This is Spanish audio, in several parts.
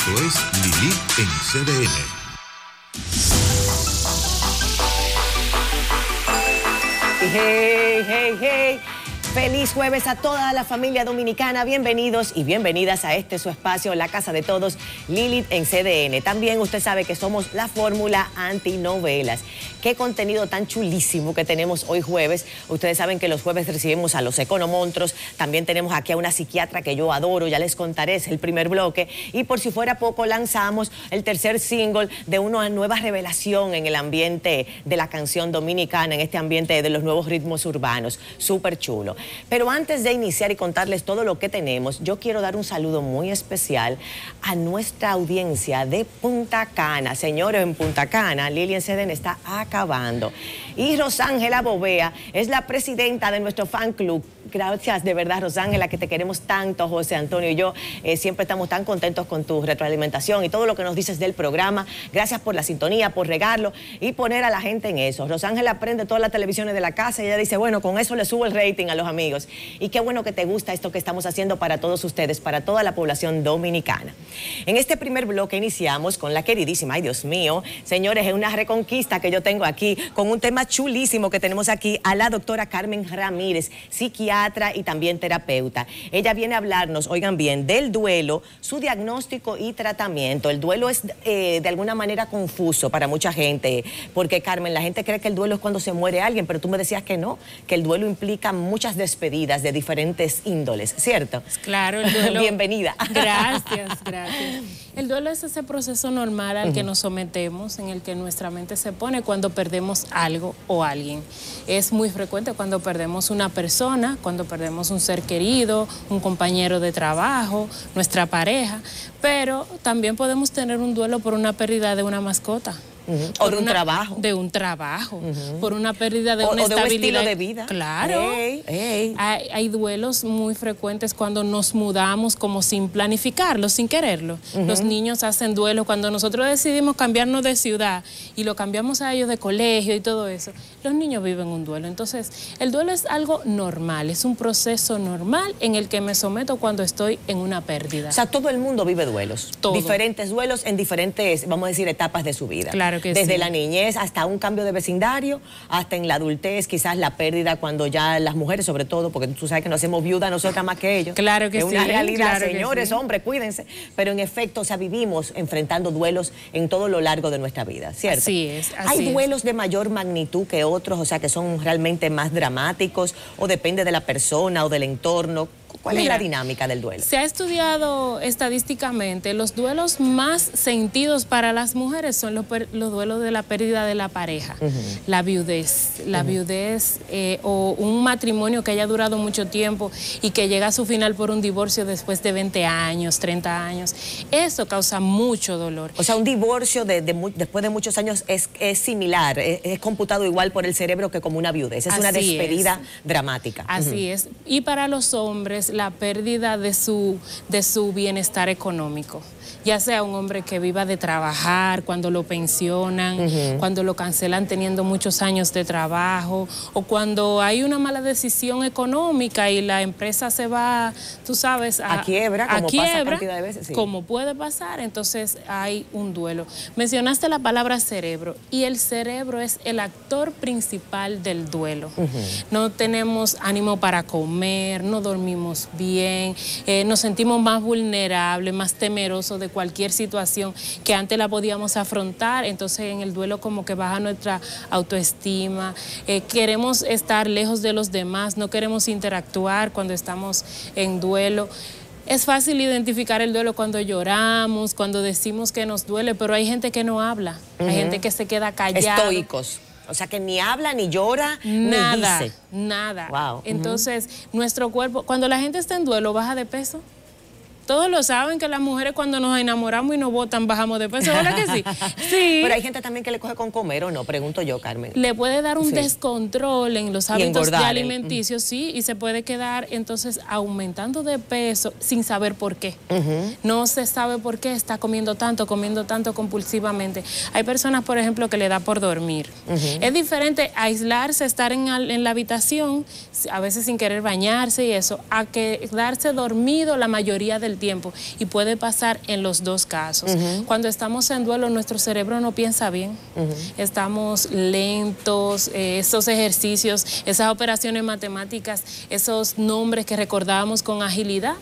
Esto es Lilith en CDN. Hey, hey, hey. Feliz jueves a toda la familia dominicana. Bienvenidos y bienvenidas a este su espacio, la casa de todos, Lilith en CDN. También usted sabe que somos la fórmula antinovelas. Qué contenido tan chulísimo que tenemos hoy jueves. Ustedes saben que los jueves recibimos a los economontros. También tenemos aquí a una psiquiatra que yo adoro, ya les contaré, es el primer bloque. Y por si fuera poco, lanzamos el tercer single de una nueva revelación en el ambiente de la canción dominicana, en este ambiente de los nuevos ritmos urbanos. Súper chulo. Pero antes de iniciar y contarles todo lo que tenemos, yo quiero dar un saludo muy especial a nuestra audiencia de Punta Cana. Señores, en Punta Cana, Lili en CDN está acabando. Y Rosángela Bovea es la presidenta de nuestro fan club. Gracias, de verdad, Rosángela, que te queremos tanto, José Antonio y yo. Siempre estamos tan contentos con tu retroalimentación y todo lo que nos dices del programa. Gracias por la sintonía, por regarlo y poner a la gente en eso. Rosángela prende todas las televisiones de la casa y ella dice, bueno, con eso le subo el rating a los amigos. Y qué bueno que te gusta esto que estamos haciendo para todos ustedes, para toda la población dominicana. En este primer bloque iniciamos con la queridísima, ay Dios mío, señores, es una reconquista que yo tengo aquí, con un tema chulísimo que tenemos aquí a la doctora Carmen Ramírez, psiquiatra y también terapeuta. Ella viene a hablarnos, oigan bien, del duelo, su diagnóstico y tratamiento. El duelo es de alguna manera confuso para mucha gente, porque Carmen, la gente cree que el duelo es cuando se muere alguien, pero tú me decías que no, que el duelo implica muchas despedidas de diferentes índoles, ¿cierto? Claro, el duelo. Bienvenida. Gracias, gracias. El duelo es ese proceso normal al que nos sometemos, en el que nuestra mente se pone cuando perdemos algo o alguien. Es muy frecuente cuando perdemos una persona, cuando perdemos un ser querido, un compañero de trabajo, nuestra pareja, pero también podemos tener un duelo por una pérdida de una mascota. O de un trabajo. De un trabajo, por una pérdida de una estabilidad. O de un estilo de vida. Claro. Hay duelos muy frecuentes cuando nos mudamos como sin planificarlo, sin quererlo. Los niños hacen duelo cuando nosotros decidimos cambiarnos de ciudad y lo cambiamos a ellos de colegio y todo eso. Los niños viven un duelo. Entonces, el duelo es algo normal, es un proceso normal en el que me someto cuando estoy en una pérdida. O sea, todo el mundo vive duelos. Todo. Diferentes duelos en diferentes, vamos a decir, etapas de su vida. Claro que desde sí. la niñez hasta un cambio de vecindario, hasta en la adultez, quizás la pérdida cuando ya las mujeres, sobre todo, porque tú sabes que nos hacemos viudas nosotras más que ellos. Claro que sí. Es una realidad, claro, señores, sí. Hombres, cuídense. Pero en efecto, o sea, vivimos enfrentando duelos en todo lo largo de nuestra vida, ¿cierto? Así es. ¿Hay duelos de mayor magnitud que otros, o sea, que son realmente más dramáticos, o depende de la persona o del entorno? ¿Cuál es la dinámica del duelo? Se ha estudiado estadísticamente, los duelos más sentidos para las mujeres son los duelos de la pérdida de la pareja, la viudez, o un matrimonio que haya durado mucho tiempo y que llega a su final por un divorcio después de 20 años, 30 años. Eso causa mucho dolor. O sea, un divorcio después de muchos años es similar, es computado igual por el cerebro que como una viudez, es una despedida dramática. Así es. Y para los hombres, la pérdida de su bienestar económico, ya sea un hombre que viva de trabajar, cuando lo pensionan, cuando lo cancelan teniendo muchos años de trabajo, o cuando hay una mala decisión económica y la empresa se va, tú sabes, a quiebra, como pasa cantidad de veces. Sí. Como puede pasar, entonces hay un duelo. Mencionaste la palabra cerebro, y el cerebro es el actor principal del duelo. No tenemos ánimo para comer, no dormimos bien, nos sentimos más vulnerables, más temerosos de cualquier situación que antes la podíamos afrontar. Entonces en el duelo como que baja nuestra autoestima, queremos estar lejos de los demás, no queremos interactuar cuando estamos en duelo. Es fácil identificar el duelo cuando lloramos, cuando decimos que nos duele, pero hay gente que no habla, hay gente que se queda callada. Estoicos. O sea, que ni habla, ni llora, nada, ni dice. Nada. Wow. Entonces, nuestro cuerpo, cuando la gente está en duelo, baja de peso. Todos lo saben que las mujeres cuando nos enamoramos y nos botan bajamos de peso, ¿verdad que sí? Sí. Pero hay gente también que le coge con comer, ¿o no? Pregunto yo, Carmen. Le puede dar un descontrol en los hábitos alimenticios, sí, y se puede quedar entonces aumentando de peso sin saber por qué. No se sabe por qué está comiendo tanto compulsivamente. Hay personas, por ejemplo, que le da por dormir. Es diferente aislarse, estar en la habitación, a veces sin querer bañarse y eso, a quedarse dormido la mayoría del tiempo y puede pasar en los dos casos. Cuando estamos en duelo, nuestro cerebro no piensa bien, estamos lentos, esos ejercicios, esas operaciones matemáticas, esos nombres que recordábamos con agilidad,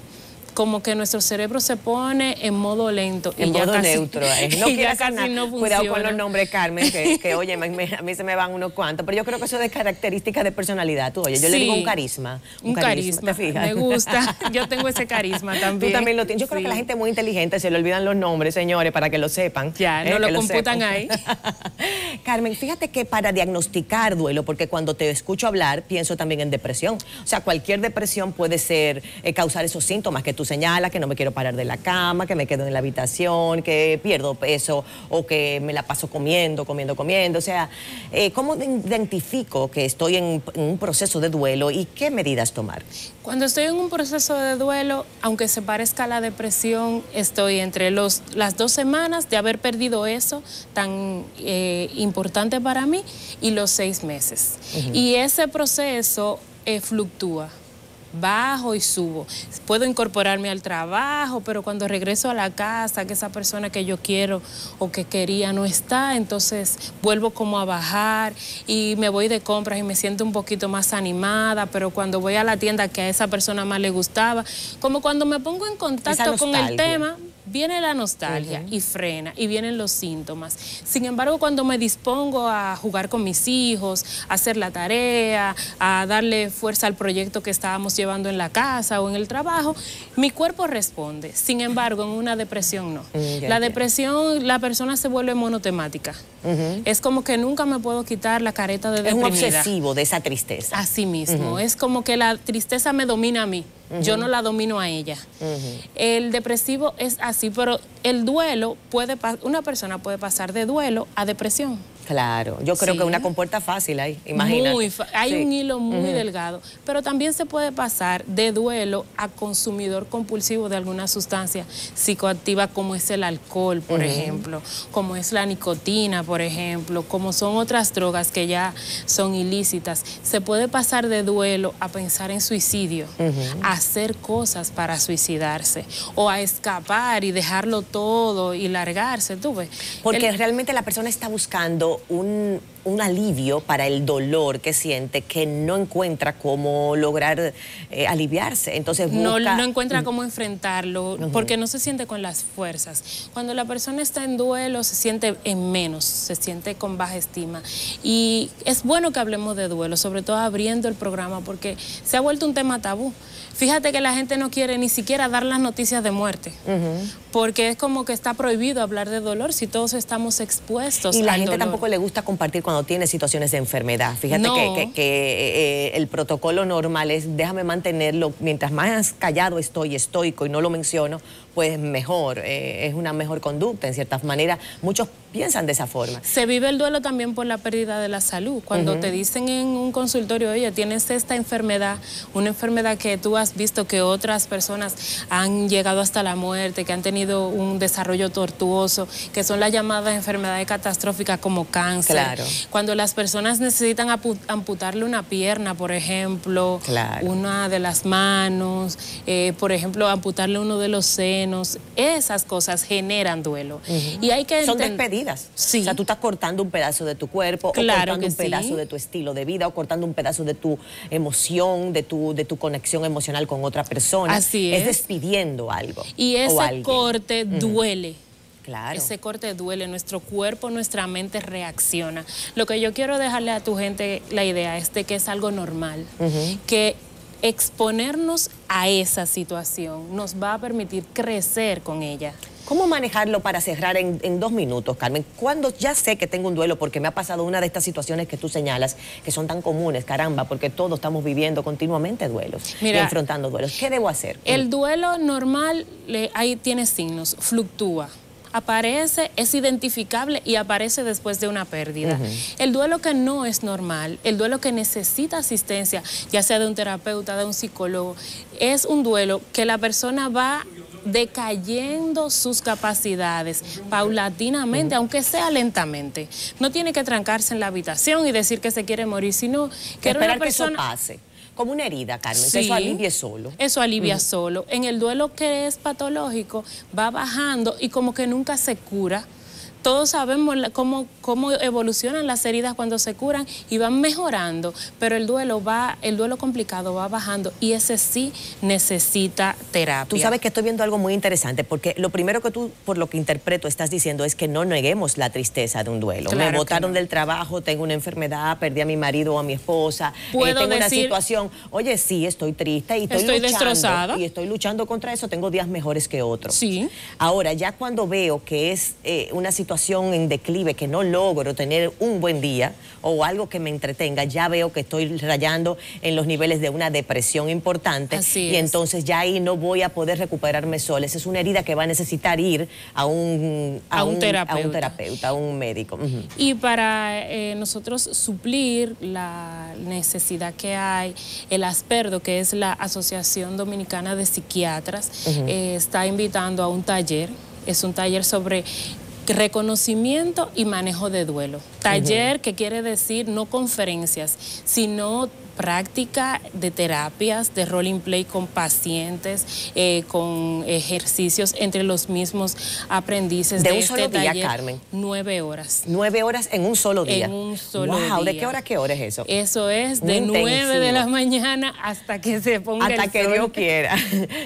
como que nuestro cerebro se pone en modo lento. En modo casi, neutro. No y ya casi no funciona. Cuidado con los nombres, Carmen, que oye, a mí se me van unos cuantos, pero yo creo que eso es de características de personalidad. Tú, oye, yo le digo un carisma. Un carisma, ¿te fijas? me gusta. Yo tengo ese carisma también. Tú también lo tienes. Yo creo que la gente es muy inteligente, se le olvidan los nombres, señores, para que lo sepan. Ya, no lo computan ahí. Carmen, fíjate que para diagnosticar duelo, porque cuando te escucho hablar, pienso también en depresión. O sea, cualquier depresión puede ser, causar esos síntomas que tú señala, que no me quiero parar de la cama, que me quedo en la habitación, que pierdo peso o que me la paso comiendo. O sea, ¿cómo identifico que estoy en un proceso de duelo y qué medidas tomar? Cuando estoy en un proceso de duelo, aunque se parezca a la depresión, estoy entre las 2 semanas de haber perdido eso tan importante para mí y los 6 meses. Y ese proceso fluctúa. Bajo y subo. Puedo incorporarme al trabajo, pero cuando regreso a la casa, que esa persona que yo quiero o que quería no está, entonces vuelvo como a bajar y me voy de compras y me siento un poquito más animada, pero cuando voy a la tienda que a esa persona más le gustaba, como cuando me pongo en contacto con el tema, viene la nostalgia y frena y vienen los síntomas. Sin embargo, cuando me dispongo a jugar con mis hijos, a hacer la tarea, a darle fuerza al proyecto que estábamos llevando en la casa o en el trabajo, mi cuerpo responde. Sin embargo, en una depresión no. La depresión, la persona se vuelve monotemática. Es como que nunca me puedo quitar la careta de deprimida. Es un obsesivo de esa tristeza. Así mismo. Es como que la tristeza me domina a mí. Yo no la domino a ella. El depresivo es así, pero el duelo una persona puede pasar de duelo a depresión. Claro, yo creo que una compuerta fácil ahí, imagínate. Hay un hilo muy delgado, pero también se puede pasar de duelo a consumidor compulsivo de alguna sustancia psicoactiva como es el alcohol, por ejemplo, como es la nicotina, por ejemplo, como son otras drogas que ya son ilícitas. Se puede pasar de duelo a pensar en suicidio, a hacer cosas para suicidarse o a escapar y dejarlo todo y largarse, tú ves. Porque realmente la persona está buscando un alivio para el dolor que siente, que no encuentra cómo lograr aliviarse. Entonces busca... No encuentra cómo enfrentarlo, porque no se siente con las fuerzas. Cuando la persona está en duelo, se siente en menos, se siente con baja estima. Y es bueno que hablemos de duelo, sobre todo abriendo el programa, porque se ha vuelto un tema tabú. Fíjate que la gente no quiere ni siquiera dar las noticias de muerte, porque es como que está prohibido hablar de dolor si todos estamos expuestos. Y la gente tampoco le gusta compartir cuando tiene situaciones de enfermedad. Fíjate que el protocolo normal es déjame mantenerlo, mientras más callado estoy, estoico y no lo menciono, pues mejor, es una mejor conducta en ciertas maneras. Muchos piensan de esa forma. Se vive el duelo también por la pérdida de la salud. Cuando te dicen en un consultorio, oye, tienes esta enfermedad, una enfermedad que tú has visto que otras personas han llegado hasta la muerte, que han tenido un desarrollo tortuoso, que son las llamadas enfermedades catastróficas como cáncer. Claro. Cuando las personas necesitan amputarle una pierna, por ejemplo, una de las manos, por ejemplo, amputarle uno de los senos, esas cosas generan duelo. Y hay que son despedidas. Sí. O sea, tú estás cortando un pedazo de tu cuerpo, o cortando un pedazo de tu estilo de vida, o cortando un pedazo de tu emoción, de tu conexión emocional con otra persona. Así es. Es despidiendo algo. Y ese corte duele. Claro. Ese corte duele, nuestro cuerpo, nuestra mente reacciona. Lo que yo quiero dejarle a tu gente la idea es de que es algo normal, que exponernos a esa situación nos va a permitir crecer con ella. ¿Cómo manejarlo para cerrar en 2 minutos, Carmen? Cuando ya sé que tengo un duelo porque me ha pasado una de estas situaciones que tú señalas, que son tan comunes, caramba, porque todos estamos viviendo continuamente duelos y enfrentando duelos. ¿Qué debo hacer? El duelo normal, ahí tiene signos, fluctúa. Aparece, es identificable y aparece después de una pérdida. El duelo que no es normal, el duelo que necesita asistencia, ya sea de un terapeuta, de un psicólogo, es un duelo que la persona va decayendo sus capacidades paulatinamente, aunque sea lentamente. No tiene que trancarse en la habitación y decir que se quiere morir, sino que era una persona... que eso pase. como una herida, Carmen, Sí, que eso alivie solo. Eso alivia solo. En el duelo que es patológico va bajando y como que nunca se cura. Todos sabemos cómo evolucionan las heridas cuando se curan y van mejorando, pero el duelo complicado va bajando y ese sí necesita terapia. Tú sabes que estoy viendo algo muy interesante, porque lo primero que tú, por lo que interpreto, estás diciendo es que no neguemos la tristeza de un duelo. Claro, me botaron del trabajo, tengo una enfermedad, perdí a mi marido o a mi esposa, tengo una situación. Oye, sí, estoy triste y estoy luchando, destrozada. Y estoy luchando contra eso, tengo días mejores que otros. Sí. Ahora, ya cuando veo que es una situación en declive, que no logro tener un buen día o algo que me entretenga, ya veo que estoy rayando en los niveles de una depresión importante. Así y es. entonces ya ahí no voy a poder recuperarme sola. Esa es una herida que va a necesitar ir a un terapeuta, a un médico. Y para nosotros suplir la necesidad que hay, el ASPERDO, que es la Asociación Dominicana de Psiquiatras, está invitando a un taller. Es un taller sobre reconocimiento y manejo de duelo. Taller que quiere decir no conferencias, sino práctica de terapias, de role and play con pacientes, con ejercicios entre los mismos aprendices de un solo este día, taller. Carmen. 9 horas. 9 horas en un solo día. En un solo día. ¿De qué hora a qué hora es eso? Eso es Muy de intensivo. 9 de la mañana hasta que se ponga hasta el que sol. Dios quiera.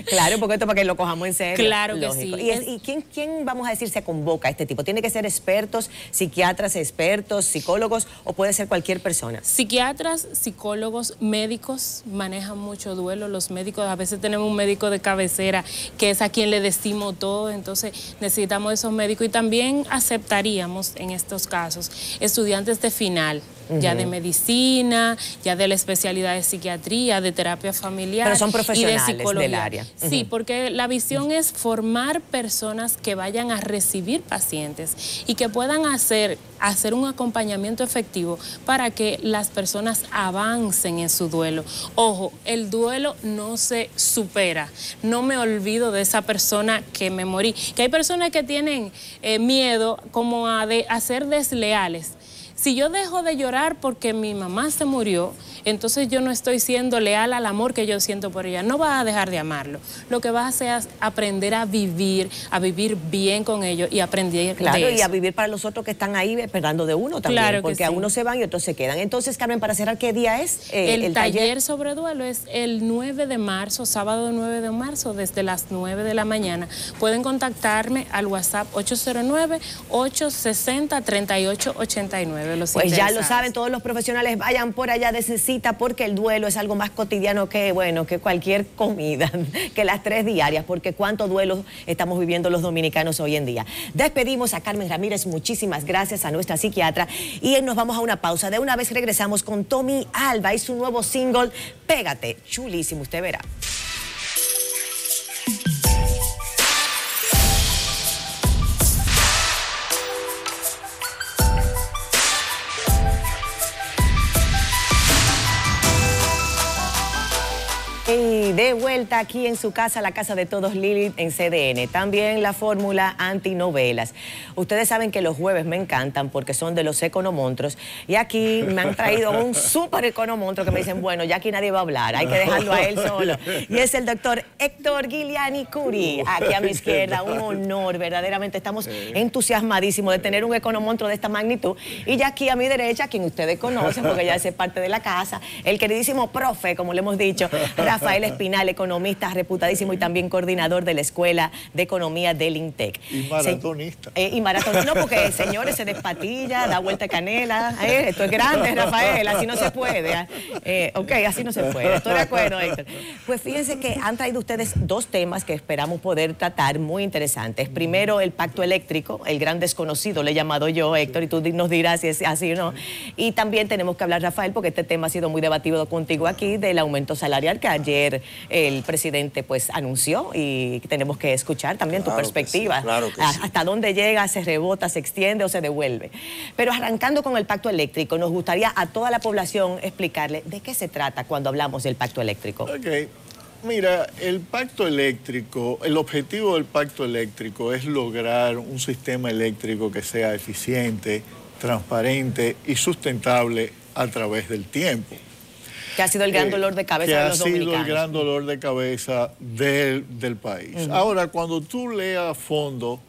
Claro, porque esto para que lo cojamos en serio. Claro que lógico. sí. ¿Y quién, vamos a decir, se convoca a este tipo? ¿Tiene que ser expertos, psiquiatras, expertos, psicólogos, o puede ser cualquier persona? Psiquiatras, psicólogos, médicos manejan mucho duelo. Los médicos, a veces tenemos un médico de cabecera que es a quien le decimos todo, entonces necesitamos esos médicos. Y también aceptaríamos en estos casos estudiantes de final, ya de medicina, ya de la especialidad de psiquiatría, de terapia familiar. Pero son profesionales y de psicología del área. Sí, porque la visión es formar personas que vayan a recibir pacientes y que puedan hacer un acompañamiento efectivo para que las personas avancen en su duelo. Ojo, el duelo no se supera. No me olvido de esa persona que me morí. Que hay personas que tienen miedo como a ser desleales. Si yo dejo de llorar porque mi mamá se murió, entonces yo no estoy siendo leal al amor que yo siento por ella. No vas a dejar de amarlo. Lo que vas a hacer es aprender a vivir bien con ellos y aprender Claro, de eso. y a vivir para los otros que están ahí esperando de uno también, Claro que porque a sí. unos se van y otros se quedan. Entonces, Carmen, para cerrar, ¿qué día es el taller sobre duelo? Es el 9 de marzo, sábado 9 de marzo, desde las 9 de la mañana. Pueden contactarme al WhatsApp 809-860-3889. Pues ya lo saben, todos los profesionales, vayan por allá de cita, porque el duelo es algo más cotidiano que, bueno, que cualquier comida, que las 3 diarias, porque cuánto duelo estamos viviendo los dominicanos hoy en día. Despedimos a Carmen Ramírez, muchísimas gracias a nuestra psiquiatra, y nos vamos a una pausa. De una vez regresamos con Tommy Alba y su nuevo single, Pégate, chulísimo, usted verá. Y de vuelta aquí en su casa, la casa de todos, Lilith en CDN. También la fórmula antinovelas. Ustedes saben que los jueves me encantan porque son de los economontros. Y aquí me han traído un súper economontro que me dicen, bueno, ya aquí nadie va a hablar, hay que dejarlo a él solo. Y es el doctor Héctor Guiliani Curi, aquí a mi izquierda. Un honor, verdaderamente. Estamos entusiasmadísimos de tener un economontro de esta magnitud. Y ya aquí a mi derecha, quien ustedes conocen, porque ya es parte de la casa, el queridísimo profe, como le hemos dicho, Rafael Espinal, economista reputadísimo y también coordinador de la Escuela de Economía del INTEC. Y maratonista. Y maratonista, no, porque señores, se despatilla, da vuelta de canela. Esto es grande, Rafael, así no se puede. Ok, así no se puede. Estoy de acuerdo, Héctor. Pues fíjense que han traído ustedes 2 temas que esperamos poder tratar muy interesantes. Primero, el pacto eléctrico, el gran desconocido, le he llamado yo, Héctor, y tú nos dirás si es así o no. Y también tenemos que hablar, Rafael, porque este tema ha sido muy debatido contigo aquí, del aumento salarial que ayer el presidente pues anunció, y tenemos que escuchar también tu perspectiva. Sí, claro que sí. Hasta dónde llega, se rebota, se extiende o se devuelve. Pero arrancando con el pacto eléctrico, nos gustaría a toda la población explicarle de qué se trata cuando hablamos del pacto eléctrico. Ok. Mira, el pacto eléctrico, el objetivo del pacto eléctrico es lograr un sistema eléctrico que sea eficiente, transparente y sustentable a través del tiempo. Que ha sido el gran dolor de cabeza de los dominicanos. Que ha sido el gran dolor de cabeza del país. Ahora, cuando tú leas a fondo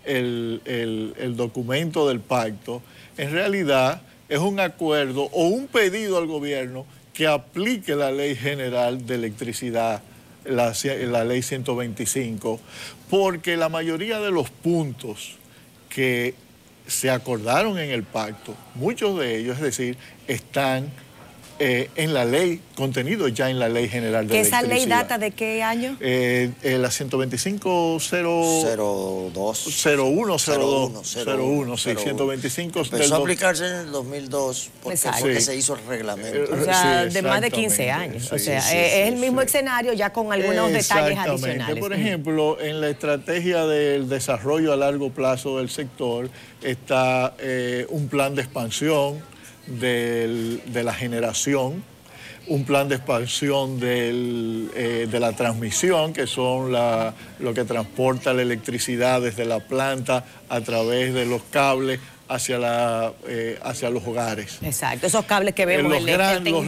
el documento del pacto, en realidad es un acuerdo o un pedido al gobierno que aplique la Ley General de Electricidad, la Ley 125, porque la mayoría de los puntos que se acordaron en el pacto, muchos de ellos, es decir, están en la ley, contenido ya en la Ley General de Electricidad. ¿Esa ley data de qué año? La 125.01, sí, 125. Empezó a aplicarse en el 2002 porque se hizo el reglamento. O sea, de más de 15 años. O sea, es el mismo escenario ya con algunos detalles adicionales. Por ejemplo, en la estrategia del desarrollo a largo plazo del sector está un plan de expansión de la generación, un plan de expansión de la transmisión, que son lo que transporta la electricidad desde la planta a través de los cables hacia los hogares. Exacto, esos cables que vemos los largos,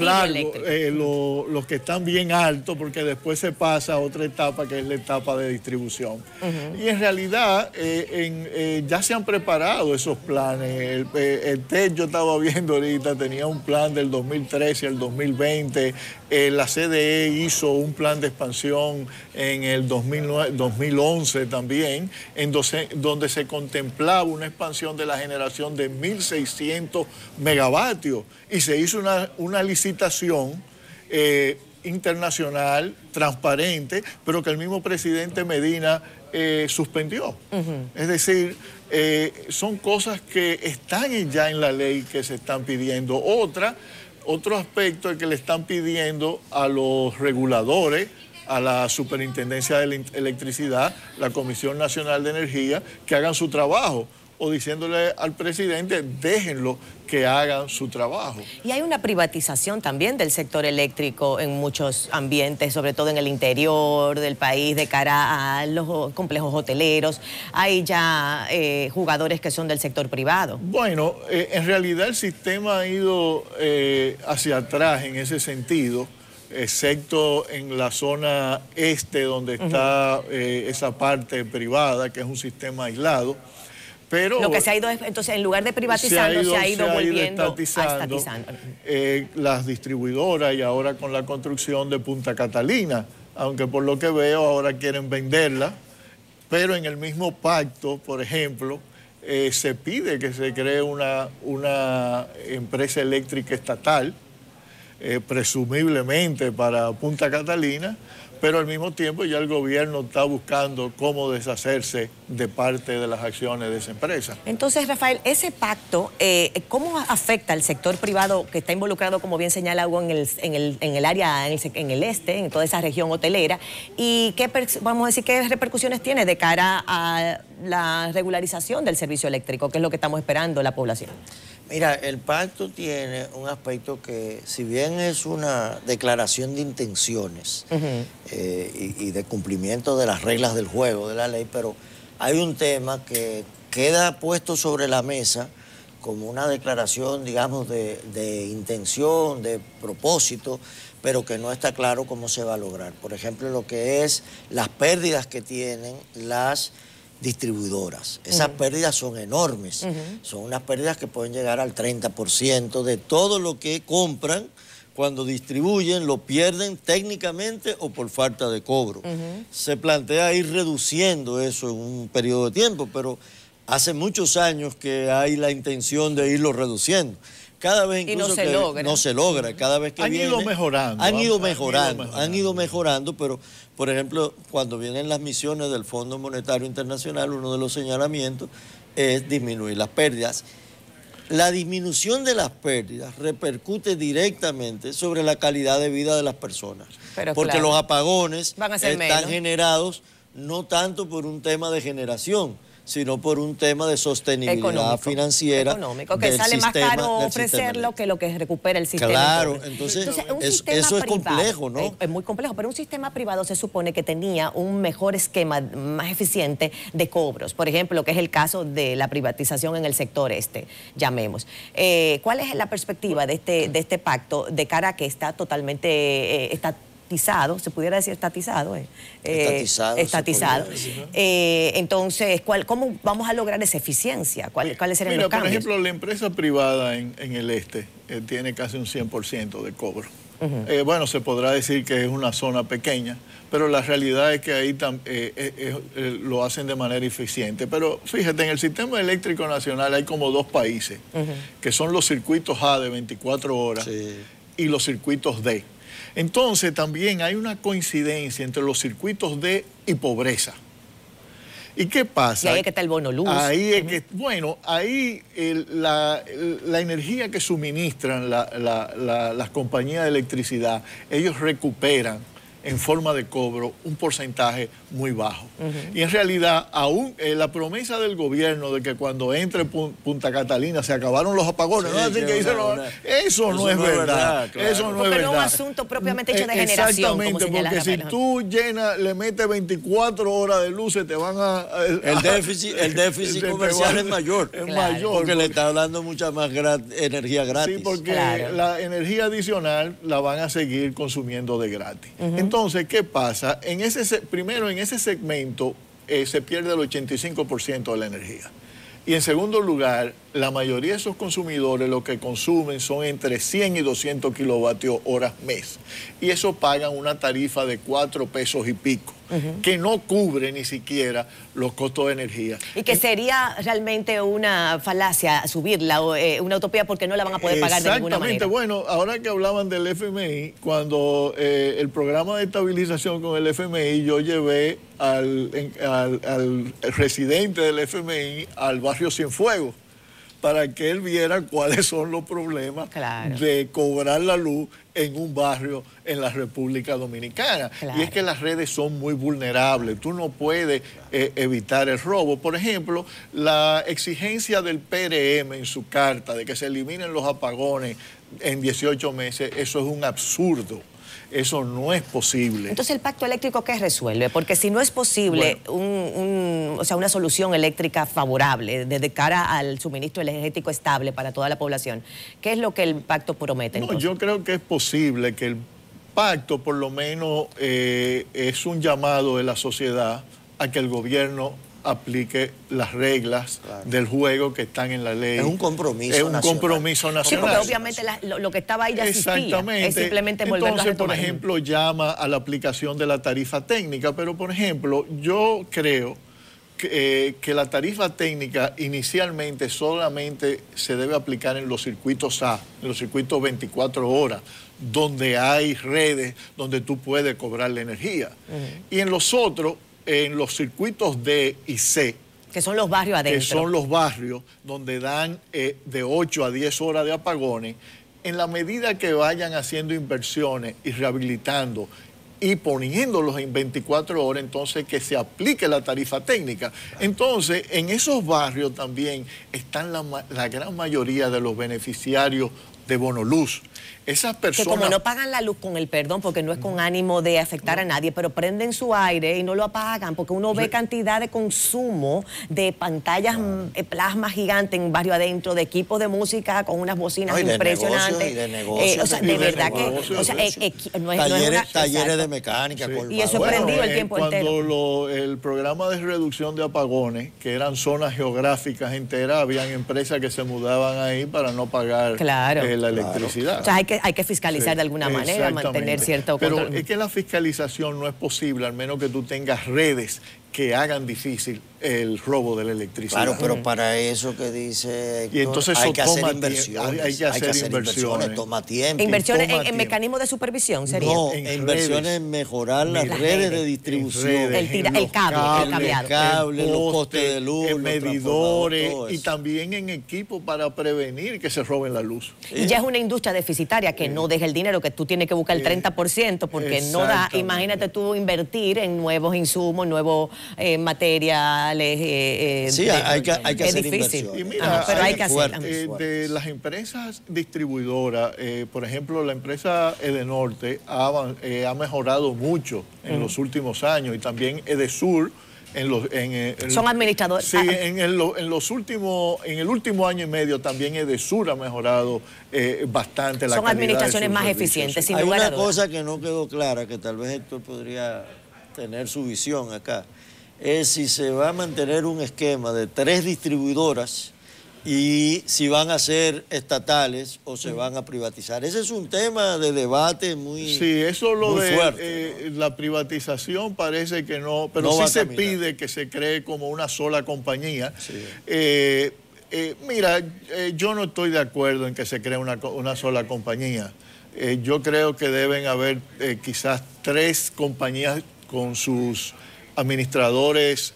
los que están bien altos, porque después se pasa a otra etapa que es la etapa de distribución. Y en realidad ya se han preparado esos planes. El TEC, yo estaba viendo ahorita, tenía un plan del 2013 al 2020. La CDE hizo un plan de expansión en el 2011 también, donde se contemplaba una expansión de la generación de 1.600 megavatios y se hizo una licitación internacional, transparente, pero que el mismo presidente Medina suspendió. Es decir, son cosas que están ya en la ley que se están pidiendo. Otro aspecto es que le están pidiendo a los reguladores, a la Superintendencia de Electricidad, la Comisión Nacional de Energía, que hagan su trabajo, o diciéndole al presidente, déjenlo que hagan su trabajo. Y hay una privatización también del sector eléctrico en muchos ambientes, sobre todo en el interior del país, de cara a los complejos hoteleros. Hay ya jugadores que son del sector privado. Bueno, en realidad el sistema ha ido hacia atrás en ese sentido, excepto en la zona este, donde está esa parte privada, que es un sistema aislado. Pero lo que se ha ido, entonces, en lugar de privatizando, se ha ido volviendo a estatizando. Las distribuidoras, y ahora con la construcción de Punta Catalina, aunque por lo que veo ahora quieren venderla, pero en el mismo pacto, por ejemplo, se pide que se cree una empresa eléctrica estatal, presumiblemente para Punta Catalina, pero al mismo tiempo ya el gobierno está buscando cómo deshacerse de parte de las acciones de esa empresa. Entonces, Rafael, ese pacto, ¿cómo afecta al sector privado que está involucrado, como bien señala Hugo, en el área, en el este, en toda esa región hotelera? ¿Y qué repercusiones tiene de cara a la regularización del servicio eléctrico, que es lo que estamos esperando la población? Mira, el pacto tiene un aspecto que, si bien es una declaración de intenciones y de cumplimiento de las reglas del juego, de la ley, pero hay un tema que queda puesto sobre la mesa como una declaración, digamos, de intención, de propósito, pero que no está claro cómo se va a lograr. Por ejemplo, lo que es las pérdidas que tienen las distribuidoras. Esas pérdidas son enormes. Son unas pérdidas que pueden llegar al 30% de todo lo que compran. Cuando distribuyen, lo pierden técnicamente o por falta de cobro. Se plantea ir reduciendo eso en un periodo de tiempo, pero hace muchos años que hay la intención de irlo reduciendo. Cada vez incluso no se logra. Cada vez que han ido mejorando. Han ido mejorando, pero, por ejemplo, cuando vienen las misiones del Fondo Monetario Internacional, uno de los señalamientos es disminuir las pérdidas. La disminución de las pérdidas repercute directamente sobre la calidad de vida de las personas. Porque los apagones están generados no tanto por un tema de generación, sino por un tema de sostenibilidad financiera. Económico, que sale más caro ofrecerlo que lo que recupera el sistema. Claro, entonces eso es complejo, ¿no? Es muy complejo, pero un sistema privado se supone que tenía un mejor esquema, más eficiente de cobros. Por ejemplo, que es el caso de la privatización en el sector llamemos. ¿Cuál es la perspectiva de este pacto de cara a que está totalmente estatizado, se pudiera decir estatizado? Estatizado. Entonces, ¿cómo vamos a lograr esa eficiencia? ¿Cuáles serían los cambios? Por ejemplo, la empresa privada en el tiene casi un 100% de cobro. Bueno, se podrá decir que es una zona pequeña, pero la realidad es que ahí lo hacen de manera eficiente. Pero fíjate, en el sistema eléctrico nacional hay como 2 países, que son los circuitos A de 24 horas y los circuitos D. Entonces también hay una coincidencia entre los circuitos D y pobreza. ¿Y qué pasa? Y ahí es que está el bono luz. Ahí es que, bueno, ahí la energía que suministran las compañías de electricidad, ellos recuperan en forma de cobro un porcentaje muy bajo. Y en realidad, aún la promesa del gobierno de que cuando entre Punta Catalina se acabaron los apagones, ¿no? Así que dicen, eso no es verdad. Claro. Eso no es verdad. Pero no es un asunto propiamente hecho de generación. Exactamente, porque si tú le metes 24 horas de luz, te van a... El déficit comercial es mayor. Es mayor. Porque le está dando mucha más energía gratis. Sí, porque la energía adicional la van a seguir consumiendo de gratis. Entonces, ¿qué pasa? Primero, en ese segmento se pierde el 85% de la energía. Y en segundo lugar, la mayoría de esos consumidores lo que consumen son entre 100 y 200 kilovatios horas mes. Y eso pagan una tarifa de 4 pesos y pico, que no cubre ni siquiera los costos de energía. Y que sería realmente una falacia subirla, una utopía, porque no la van a poder pagar de ninguna manera. Exactamente. Bueno, ahora que hablaban del FMI, cuando el programa de estabilización con el FMI, yo llevé al residente del FMI al barrio Cienfuegos, para que él viera cuáles son los problemas de cobrar la luz en un barrio en la República Dominicana. Y es que las redes son muy vulnerables, tú no puedes evitar el robo. Por ejemplo, la exigencia del PRM en su carta de que se eliminen los apagones en 18 meses, eso es un absurdo. Eso no es posible. Entonces, ¿el pacto eléctrico qué resuelve? Porque si no es posible una solución eléctrica favorable de cara al suministro energético estable para toda la población, ¿qué es lo que el pacto promete? No, yo creo que es posible que el pacto, por lo menos, es un llamado de la sociedad a que el gobierno aplique las reglas del juego que están en la ley. Es un compromiso nacional. Es un compromiso nacional. Sí, porque obviamente lo que estaba ahí ya existía. Exactamente. Es simplemente volverlo a Entonces, por retomar. ejemplo, llama a la aplicación de la tarifa técnica, pero, por ejemplo, yo creo que la tarifa técnica inicialmente solamente se debe aplicar en los circuitos A, en los circuitos 24 horas, donde hay redes donde tú puedes cobrar la energía. Y en los otros, en los circuitos D y C, que son los barrios adentro. Que son los barrios donde dan de 8 a 10 horas de apagones, en la medida que vayan haciendo inversiones y rehabilitando y poniéndolos en 24 horas, entonces que se aplique la tarifa técnica. Entonces, en esos barrios también están la gran mayoría de los beneficiarios de bono luz. Esas personas... Que como no pagan la luz, con el perdón, porque no es con ánimo de afectar a nadie, pero prenden su aire y no lo apagan, porque uno ve cantidad de consumo de pantallas plasma gigantes en barrio adentro, de equipos de música con unas bocinas impresionantes. Y de negocios. O sea, de verdad que... O sea, no es talleres de mecánica. Y eso es prendido el tiempo entero. Cuando el programa de reducción de apagones, que eran zonas geográficas enteras, habían empresas que se mudaban ahí para no pagar la electricidad. O sea, hay que fiscalizar de alguna manera, mantener cierto control. Pero es que la fiscalización no es posible, al menos que tú tengas redes que hagan difícil el robo de la electricidad. Claro, pero para eso que dice Héctor, y entonces hay que hacer inversiones. Hay que hacer inversiones. Toma tiempo. ¿Inversiones en mecanismos de supervisión sería? No, inversiones en mejorar las redes de distribución. El cableado. Los postes de luz, en medidores y también en equipos para prevenir que se roben la luz. Y ya es una industria deficitaria que no deja el dinero, que tú tienes que buscar el 30% porque no da. Imagínate tú invertir en nuevos insumos, nuevos materiales. Sí, hay que hacer difícil. inversión. Y mira, pero hay que hacer. de las empresas distribuidoras, por ejemplo, la empresa Edenorte ha mejorado mucho en los últimos años, y también Edesur. Son administradores. Sí, en el último año y medio también Edesur ha mejorado bastante la calidad. Son administraciones de sus más servicios. eficientes, sin Hay lugar a una dudas. cosa que no quedó clara, que tal vez Héctor podría tener su visión acá, es si se va a mantener un esquema de 3 distribuidoras y si van a ser estatales o se van a privatizar. Ese es un tema de debate muy Sí, eso lo de fuerte. la privatización parece que no, pero No sí va a se caminar. pide que se cree como una sola compañía. Sí. Mira, yo no estoy de acuerdo en que se cree una sola compañía. Yo creo que deben haber quizás 3 compañías con sus administradores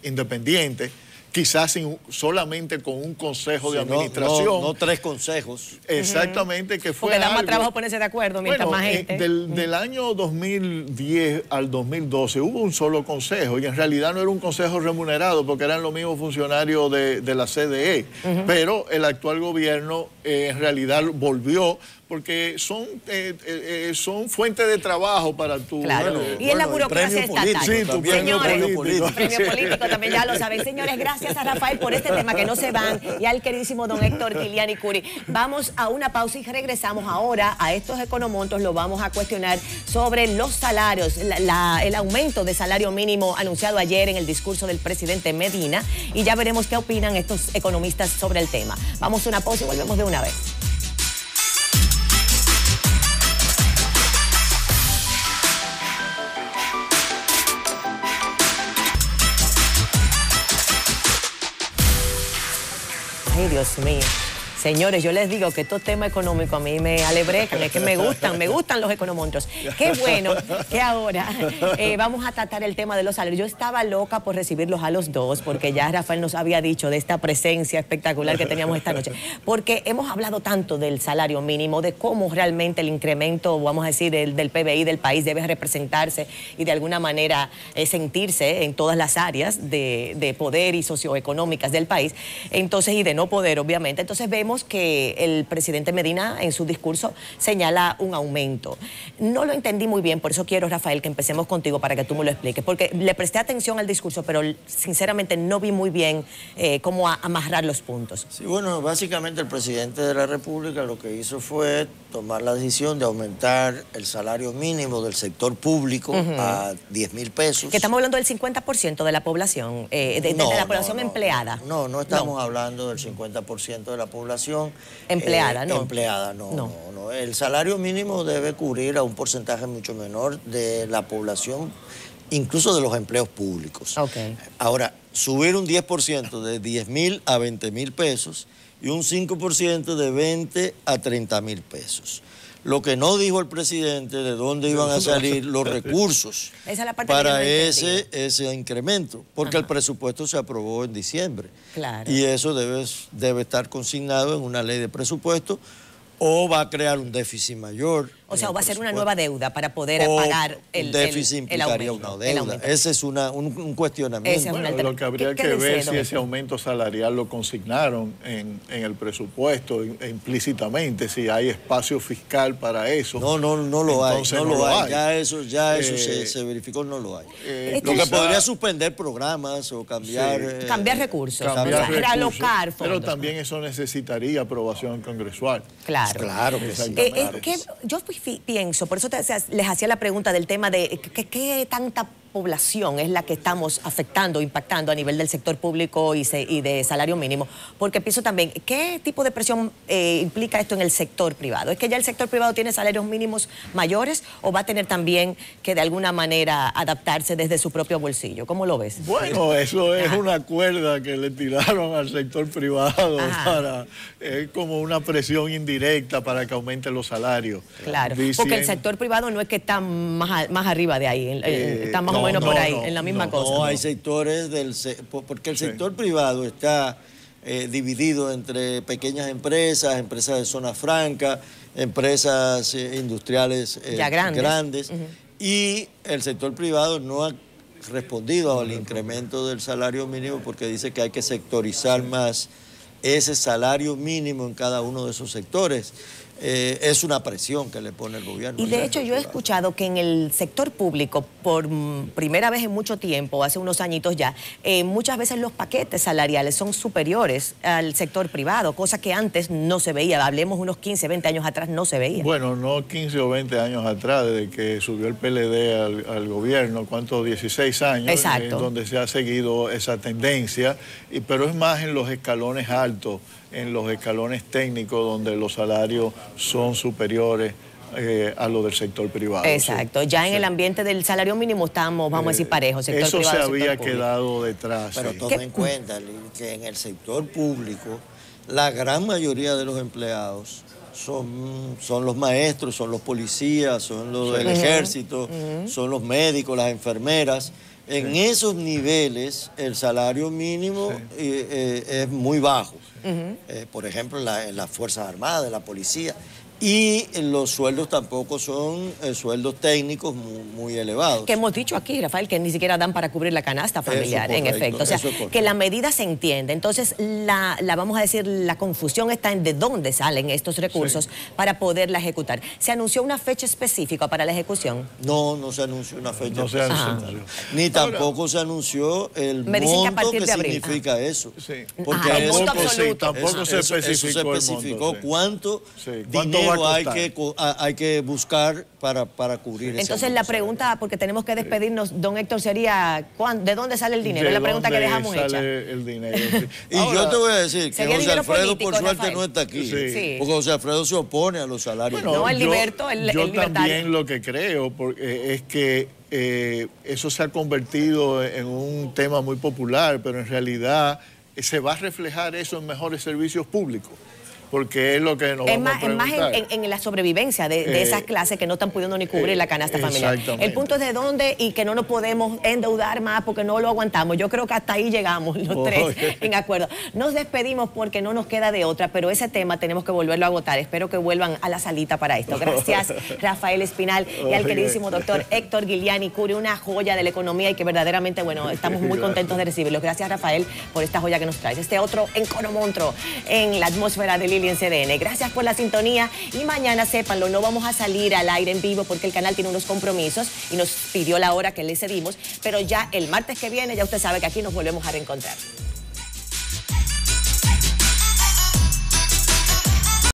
independientes, quizás solamente con un consejo de administración. No 3 consejos. Exactamente, que fue Porque da más algo- trabajo ponerse de acuerdo mientras Bueno, más gente. del año 2010 al 2012 hubo un solo consejo, y en realidad no era un consejo remunerado porque eran los mismos funcionarios de la CDE, pero el actual gobierno en realidad volvió porque son fuentes de trabajo para tu... Claro. Y es la burocracia premio estatal. político, tu premio Señores, político. premio político también, ya lo saben. Señores, gracias a Rafael por este tema, que no se van, y al queridísimo don Héctor Kiliani Curi. Vamos a una pausa y regresamos ahora a estos economontos. Lo vamos a cuestionar sobre los salarios, el aumento de salario mínimo anunciado ayer en el discurso del presidente Medina, y ya veremos qué opinan estos economistas sobre el tema. Vamos a una pausa y volvemos de una vez. Ay, Dios mío. Señores, yo les digo que estos temas económicos a mí me alebrecan, es que me gustan los economontos. Qué bueno que ahora vamos a tratar el tema de los salarios. Yo estaba loca por recibirlos a los dos, porque ya Rafael nos había dicho de esta presencia espectacular que teníamos esta noche. Porque hemos hablado tanto del salario mínimo, de cómo realmente el incremento, vamos a decir, del PBI del país debe representarse y de alguna manera sentirse en todas las áreas de poder y socioeconómicas del país. Entonces, y de no poder, obviamente. Entonces vemos que el presidente Medina en su discurso señala un aumento. No lo entendí muy bien, por eso quiero, Rafael, que empecemos contigo para que tú me lo expliques, porque le presté atención al discurso, pero sinceramente no vi muy bien cómo amarrar los puntos. Sí, bueno, básicamente el presidente de la República lo que hizo fue tomar la decisión de aumentar el salario mínimo del sector público a 10.000 pesos. Que estamos hablando del 50% de la población, de la población empleada. No estamos hablando del 50% de la población. Empleada, no. Empleada, no. El salario mínimo debe cubrir a un porcentaje mucho menor de la población, incluso de los empleos públicos. Okay. Ahora, subir un 10% de 10.000 a 20.000 pesos y un 5% de 20 a 30.000 pesos. Lo que no dijo el presidente de dónde iban a salir los recursos Esa es la parte para que yo no ese incremento, porque el presupuesto se aprobó en diciembre. Claro. Y eso debe estar consignado en una ley de presupuesto, o va a crear un déficit mayor. O sea, en el va a ser una presupuesto. nueva deuda para poder O pagar el un déficit implicaría aumento, una el deuda. aumento. Ese es un cuestionamiento. Ese es una Bueno, lo que habría ¿Qué que ver dice, si don ese Héctor? aumento salarial lo consignaron en el presupuesto implícitamente, si hay espacio fiscal para eso. No lo hay, Entonces no lo hay. Ya eso se verificó, no lo hay. Lo que quizá- podría suspender programas o cambiar... Sí. Cambiar recursos, cambiar o sea, recursos, realocar fondos. pero también eso necesitaría aprobación congresual. Claro. Claro que sí. Exactamente. Yo pienso, por eso les hacía la pregunta del tema de qué tanta población es la que estamos afectando, impactando a nivel del sector público y de salario mínimo, porque pienso también, ¿qué tipo de presión implica esto en el sector privado? ¿Es que ya el sector privado tiene salarios mínimos mayores o va a tener también que de alguna manera adaptarse desde su propio bolsillo? ¿Cómo lo ves? Bueno, eso es una cuerda que le tiraron al sector privado para como una presión indirecta para que aumente los salarios. Claro, Dicen- porque el sector privado no es que está más arriba de ahí, está más o menos por ahí, en la misma cosa. No, hay sectores porque el sector privado está dividido entre pequeñas empresas, empresas de zona franca, empresas industriales Ya grandes. y el sector privado no ha respondido al incremento del salario mínimo porque dice que hay que sectorizar más ese salario mínimo en cada uno de esos sectores. Es una presión que le pone el gobierno. Y de hecho yo he escuchado que en el sector público, por primera vez en mucho tiempo, hace unos añitos ya, muchas veces los paquetes salariales son superiores al sector privado, cosa que antes no se veía. Hablemos unos 15, 20 años atrás, no se veía. Bueno, no 15 o 20 años atrás, desde que subió el PLD al gobierno, ¿cuántos? 16 años. Exacto. Donde se ha seguido esa tendencia, pero es más en los escalones altos, en los escalones técnicos, donde los salarios son superiores a lo del sector privado. Exacto. Ya en el ambiente del salario mínimo estamos, vamos a decir, parejos. Sector eso privado, se había sector quedado detrás. Pero toma en cuenta que en el sector público la gran mayoría de los empleados son los maestros, son los policías, son los del ejército, son los médicos, las enfermeras. En esos niveles el salario mínimo es muy bajo. Por ejemplo, en las Fuerzas Armadas, en la policía. Y los sueldos tampoco son sueldos técnicos muy elevados. Que hemos dicho aquí, Rafael, que ni siquiera dan para cubrir la canasta familiar, en efecto. O sea, que la medida se entiende. Entonces, vamos a decir, la confusión está en de dónde salen estos recursos para poderla ejecutar. ¿Se anunció una fecha específica para la ejecución? No, no se anunció una fecha no específica. Ni tampoco se anunció el monto que significa eso. Sí. Porque el monto absoluto. Tampoco se especificó el monto, cuánto dinero hay que buscar para cubrir ese. Entonces la pregunta, porque tenemos que despedirnos, don Héctor, sería ¿de dónde sale el dinero? Es la pregunta que dejamos hecha. El dinero, sí. Y ahora, yo te voy a decir que José Alfredo político, por suerte Rafael. no está aquí, Sí. porque José Alfredo se opone a los salarios. Bueno, no, el liberto, el yo libertario. también lo que creo es que eso se ha convertido en un tema muy popular, pero en realidad se va a reflejar eso en mejores servicios públicos. Porque es lo que nos vamos a preguntar. Es más en la sobrevivencia de esas clases que no están pudiendo ni cubrir la canasta familiar. El punto es de dónde y que no nos podemos endeudar más porque no lo aguantamos. Yo creo que hasta ahí llegamos los tres en acuerdo. Nos despedimos porque no nos queda de otra, pero ese tema tenemos que volverlo a agotar. Espero que vuelvan a la salita para esto. Gracias, Rafael Espinal, y al queridísimo doctor Héctor Guiliani Curi, una joya de la economía y que verdaderamente, bueno, estamos muy contentos de recibirlos. Gracias, Rafael, por esta joya que nos traes. Este otro enconomontro en la atmósfera de Lili en CDN. Gracias por la sintonía y mañana, sépanlo, no vamos a salir al aire en vivo porque el canal tiene unos compromisos y nos pidió la hora que le cedimos, pero ya el martes que viene ya usted sabe que aquí nos volvemos a reencontrar.